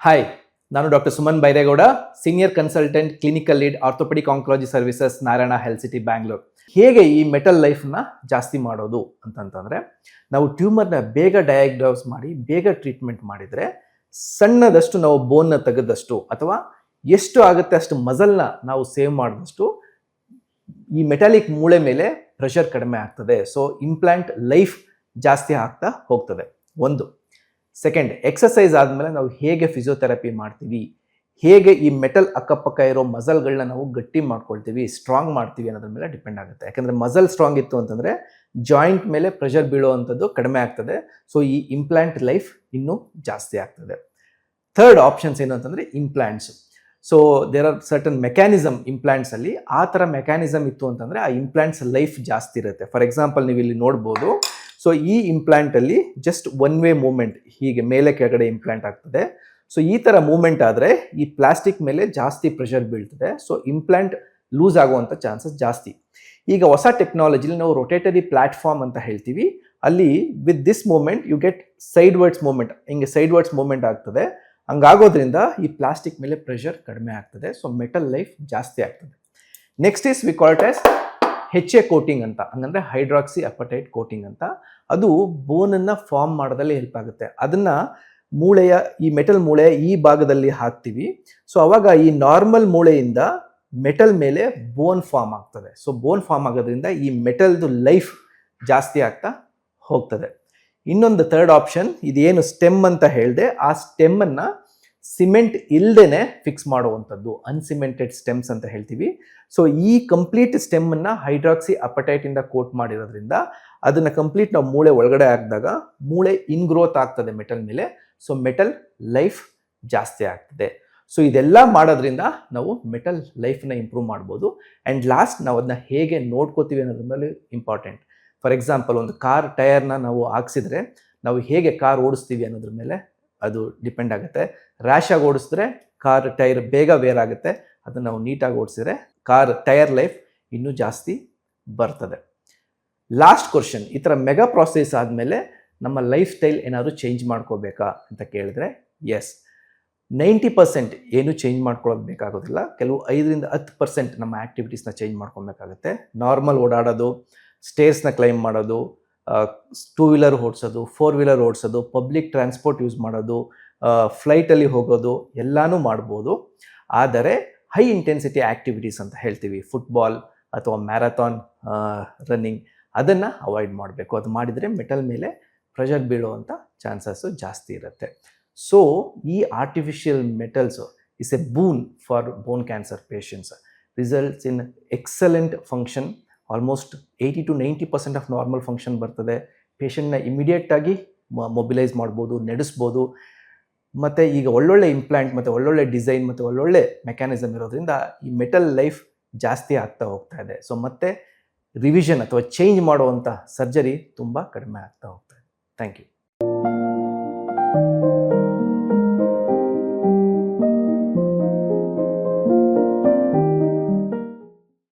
Hi, ನಾನು doctor Suman Byregowda, senior consultant clinical lead orthopaedic oncology services, Narayana health city, Bangalore. ಹೇಗೆ ಈ metal ಲೈಫ್ನ ಜಾಸ್ತಿ ಮಾಡೋದು ಅಂತಂತಂದರೆ, ನಾವು ಟ್ಯೂಮರ್ನ ಬೇಗ ಡಯಾಗ್ನೋಸ್ ಮಾಡಿ ಬೇಗ ಟ್ರೀಟ್ಮೆಂಟ್ ಮಾಡಿದರೆ ಸಣ್ಣದಷ್ಟು ನಾವು ಬೋನ್ನ ತೆಗೆದಷ್ಟು ಅಥವಾ ಎಷ್ಟು ಆಗುತ್ತೆ ಅಷ್ಟು ಮಸಲ್ನ ನಾವು ಸೇವ್ ಮಾಡಿದಷ್ಟು ಈ ಮೆಟಾಲಿಕ್ ಮೂಳೆ ಮೇಲೆ ಪ್ರೆಷರ್ ಕಡಿಮೆ ಆಗ್ತದೆ. ಸೊ ಇಂಪ್ಲಾಂಟ್ ಲೈಫ್ ಜಾಸ್ತಿ ಆಗ್ತಾ ಹೋಗ್ತದೆ. ಒಂದು. ಸೆಕೆಂಡ್, ಎಕ್ಸಸೈಸ್ ಆದಮೇಲೆ ನಾವು ಹೇಗೆ ಫಿಸಿಯೋಥೆರಪಿ ಮಾಡ್ತೀವಿ, ಹೇಗೆ ಈ ಮೆಟಲ್ ಅಕ್ಕಪಕ್ಕ ಇರೋ ಮಸಲ್ಗಳನ್ನ ನಾವು ಗಟ್ಟಿ ಮಾಡ್ಕೊಳ್ತೀವಿ, ಸ್ಟ್ರಾಂಗ್ ಮಾಡ್ತೀವಿ ಅನ್ನೋದ್ರ ಮೇಲೆ ಡಿಪೆಂಡ್ ಆಗುತ್ತೆ. ಯಾಕಂದರೆ ಮಸಲ್ ಸ್ಟ್ರಾಂಗ್ ಇತ್ತು ಅಂತಂದರೆ ಜಾಯಿಂಟ್ ಮೇಲೆ ಪ್ರೆಷರ್ ಬೀಳುವಂಥದ್ದು ಕಡಿಮೆ ಆಗ್ತದೆ. ಸೊ ಈ ಇಂಪ್ಲಾಂಟ್ ಲೈಫ್ ಇನ್ನೂ ಜಾಸ್ತಿ ಆಗ್ತದೆ. ಥರ್ಡ್ ಆಪ್ಷನ್ಸ್ ಏನು ಅಂತಂದರೆ implants. So there are certain mechanism ಇಂಪ್ಲಾಂಟ್ಸಲ್ಲಿ. ಆ ಥರ ಮೆಕ್ಯಾನಿಸಮ್ ಇತ್ತು ಅಂತಂದರೆ ಆ ಇಂಪ್ಲಾಂಟ್ಸ್ ಲೈಫ್ ಜಾಸ್ತಿ ಇರುತ್ತೆ. ಫಾರ್ ಎಕ್ಸಾಂಪಲ್ ನೀವು ಇಲ್ಲಿ ನೋಡ್ಬೋದು. ಸೊ ಈ ಇಂಪ್ಲಾಂಟಲ್ಲಿ ಜಸ್ಟ್ ಒನ್ ವೇ ಮೂಮೆಂಟ್, ಹೀಗೆ ಮೇಲೆ ಕೆಳಗಡೆ ಇಂಪ್ಲಾಂಟ್ ಆಗ್ತದೆ. ಸೊ ಈ ಥರ ಮೂಮೆಂಟ್ ಆದರೆ ಈ ಪ್ಲಾಸ್ಟಿಕ್ ಮೇಲೆ ಜಾಸ್ತಿ ಪ್ರೆಷರ್ ಬೀಳ್ತದೆ. ಸೊ ಇಂಪ್ಲಾಂಟ್ ಲೂಸ್ ಆಗುವಂಥ ಚಾನ್ಸಸ್ ಜಾಸ್ತಿ. ಈಗ ಹೊಸ ಟೆಕ್ನಾಲಜಿಲಿ ನಾವು ರೊಟೇಟರಿ ಪ್ಲಾಟ್ಫಾರ್ಮ್ ಅಂತ ಹೇಳ್ತೀವಿ. ಅಲ್ಲಿ with this movement you get sidewards movement, ಹಿಂಗೆ ಸೈಡ್ವರ್ಡ್ಸ್ ಮೂಮೆಂಟ್ ಆಗ್ತದೆ. ಹಂಗಾಗೋದ್ರಿಂದ ಈ ಪ್ಲಾಸ್ಟಿಕ್ ಮೇಲೆ ಪ್ರೆಷರ್ ಕಡಿಮೆ ಆಗ್ತದೆ. ಸೊ ಮೆಟಲ್ ಲೈಫ್ ಜಾಸ್ತಿ ಆಗ್ತದೆ. Next is we call it as HA coating ಅಂತ, ಹಂಗಂದ್ರೆ ಹೈಡ್ರಾಕ್ಸಿ ಅಪಟೈಟ್ ಕೋಟಿಂಗ್ ಅಂತ. ಅದು ಬೋನನ್ನು ಫಾರ್ಮ್ ಮಾಡೋದಲ್ಲಿ ಹೆಲ್ಪ್ ಆಗುತ್ತೆ. ಅದನ್ನು ಮೂಳೆಯ, ಈ ಮೆಟಲ್ ಮೂಳೆಯ ಈ ಭಾಗದಲ್ಲಿ ಹಾಕ್ತೀವಿ. ಸೊ ಅವಾಗ ಈ ನಾರ್ಮಲ್ ಮೂಳೆಯಿಂದ ಮೆಟಲ್ ಮೇಲೆ ಬೋನ್ ಫಾರ್ಮ್ ಆಗ್ತದೆ. ಸೊ ಬೋನ್ ಫಾರ್ಮ್ ಆಗೋದ್ರಿಂದ ಈ ಮೆಟಲ್ದು ಲೈಫ್ ಜಾಸ್ತಿ ಆಗ್ತಾ ಹೋಗ್ತದೆ. ಇನ್ನೊಂದು ಥರ್ಡ್ ಆಪ್ಷನ್, ಇದೇನು ಸ್ಟೆಮ್ ಅಂತ ಹೇಳಿದೆ, ಆ ಸ್ಟೆಮ್ಮನ್ನು ಸಿಮೆಂಟ್ ಇಲ್ಲದೇನೆ ಫಿಕ್ಸ್ ಮಾಡುವಂಥದ್ದು, ಅನ್ಸಿಮೆಂಟೆಡ್ ಸ್ಟೆಮ್ಸ್ ಅಂತ ಹೇಳ್ತೀವಿ. ಸೊ ಈ ಕಂಪ್ಲೀಟ್ ಸ್ಟೆಮ್ಮನ್ನು ಹೈಡ್ರಾಕ್ಸಿ ಅಪಟೈಟಿಂದ ಕೋಟ್ ಮಾಡಿರೋದ್ರಿಂದ ಅದನ್ನು ಕಂಪ್ಲೀಟ್ ನಾವು ಮೂಳೆ ಒಳಗಡೆ ಹಾಕಿದಾಗ ಮೂಳೆ ಇನ್ಗ್ರೋತ್ ಆಗ್ತದೆ ಮೆಟಲ್ ಮೇಲೆ. ಸೊ ಮೆಟಲ್ ಲೈಫ್ ಜಾಸ್ತಿ ಆಗ್ತದೆ. ಸೊ ಇದೆಲ್ಲ ಮಾಡೋದ್ರಿಂದ ನಾವು ಮೆಟಲ್ ಲೈಫ್ನ ಇಂಪ್ರೂವ್ ಮಾಡ್ಬೋದು. ಆ್ಯಂಡ್ ಲಾಸ್ಟ್, ನಾವು ಅದನ್ನ ಹೇಗೆ ನೋಡ್ಕೋತೀವಿ ಅನ್ನೋದ್ರ ಮೇಲೆ ಇಂಪಾರ್ಟೆಂಟ್. ಫಾರ್ ಎಕ್ಸಾಂಪಲ್, ಒಂದು ಕಾರ್ ಟೈರ್ನ ನಾವು ಹಾಕ್ಸಿದ್ರೆ ನಾವು ಹೇಗೆ ಕಾರ್ ಓಡಿಸ್ತೀವಿ ಅನ್ನೋದ್ರ ಮೇಲೆ ಅದು ಡಿಪೆಂಡ್ ಆಗುತ್ತೆ. ರ್ಯಾಶಾಗಿ ಓಡಿಸಿದ್ರೆ ಕಾರ್ ಟೈರ್ ಬೇಗ ವೇರ್ ಆಗುತ್ತೆ. ಅದನ್ನು ನಾವು ನೀಟಾಗಿ ಓಡಿಸಿದ್ರೆ ಕಾರ್ ಟೈರ್ ಲೈಫ್ ಇನ್ನೂ ಜಾಸ್ತಿ ಬರ್ತದೆ. ಲಾಸ್ಟ್ ಕ್ವಶನ್, ಈ ಥರ ಮೆಗಾ ಪ್ರಾಸೆಸ್ ಆದಮೇಲೆ ನಮ್ಮ ಲೈಫ್ ಸ್ಟೈಲ್ ಏನಾದರೂ ಚೇಂಜ್ ಮಾಡ್ಕೋಬೇಕಾ ಅಂತ ಕೇಳಿದ್ರೆ, ಎಸ್, 90% ಏನು ಚೇಂಜ್ ಮಾಡ್ಕೊಳ್ಳೋದು ಬೇಕಾಗೋದಿಲ್ಲ. ಕೆಲವು 5-10% ನಮ್ಮ ಆ್ಯಕ್ಟಿವಿಟೀಸ್ನ ಚೇಂಜ್ ಮಾಡ್ಕೊಬೇಕಾಗುತ್ತೆ. ನಾರ್ಮಲ್ ಓಡಾಡೋದು, ಸ್ಟೇರ್ಸ್ನ ಕ್ಲೈಮ್ ಮಾಡೋದು, 2 ವೀಲರ್ ಓಡಿಸೋದು, 4 ವೀಲರ್ ಓಡಿಸೋದು, ಪಬ್ಲಿಕ್ ಟ್ರಾನ್ಸ್ಪೋರ್ಟ್ ಯೂಸ್ ಮಾಡೋದು, ಫ್ಲೈಟಲ್ಲಿ ಹೋಗೋದು ಎಲ್ಲನೂ ಮಾಡ್ಬೋದು. ಆದರೆ ಹೈ ಇಂಟೆನ್ಸಿಟಿ ಆ್ಯಕ್ಟಿವಿಟೀಸ್ ಅಂತ ಹೇಳ್ತೀವಿ, ಫುಟ್ಬಾಲ್ ಅಥವಾ ಮ್ಯಾರಥಾನ್ ರನ್ನಿಂಗ್, ಅದನ್ನು ಅವಾಯ್ಡ್ ಮಾಡಬೇಕು. ಅದು ಮಾಡಿದರೆ ಮೆಟಲ್ ಮೇಲೆ ಪ್ರೆಷರ್ ಬೀಳುವಂಥ ಚಾನ್ಸಸ್ಸು ಜಾಸ್ತಿ ಇರುತ್ತೆ. ಸೊ ಈ artificial metals is A boon for bone cancer patients. Results in excellent function. Almost 80-90% of normal function ಬರ್ತದೆ. ಪೇಷಂಟ್ನ ಇಮಿಡಿಯೇಟಾಗಿ ಮೊಬಿಲೈಸ್ ಮಾಡ್ಬೋದು, ನಡೆಸ್ಬೋದು. ಮತ್ತು ಈಗ ಒಳ್ಳೊಳ್ಳೆ ಇಂಪ್ಲಾಂಟ್ ಮತ್ತು ಒಳ್ಳೊಳ್ಳೆ ಡಿಸೈನ್ ಮತ್ತು ಒಳ್ಳೊಳ್ಳೆ ಮೆಕ್ಯಾನಿಸಮ್ ಇರೋದ್ರಿಂದ ಈ ಮೆಟಲ್ ಲೈಫ್ ಜಾಸ್ತಿ ಆಗ್ತಾ ಹೋಗ್ತಾ ಇದೆ. ಸೊ ಮತ್ತೆ ರಿವಿಷನ್ ಅಥವಾ ಚೇಂಜ್ ಮಾಡುವಂಥ ಸರ್ಜರಿ ತುಂಬ ಕಡಿಮೆ ಆಗ್ತಾ ಹೋಗ್ತಾ ಇದೆ. Thank you.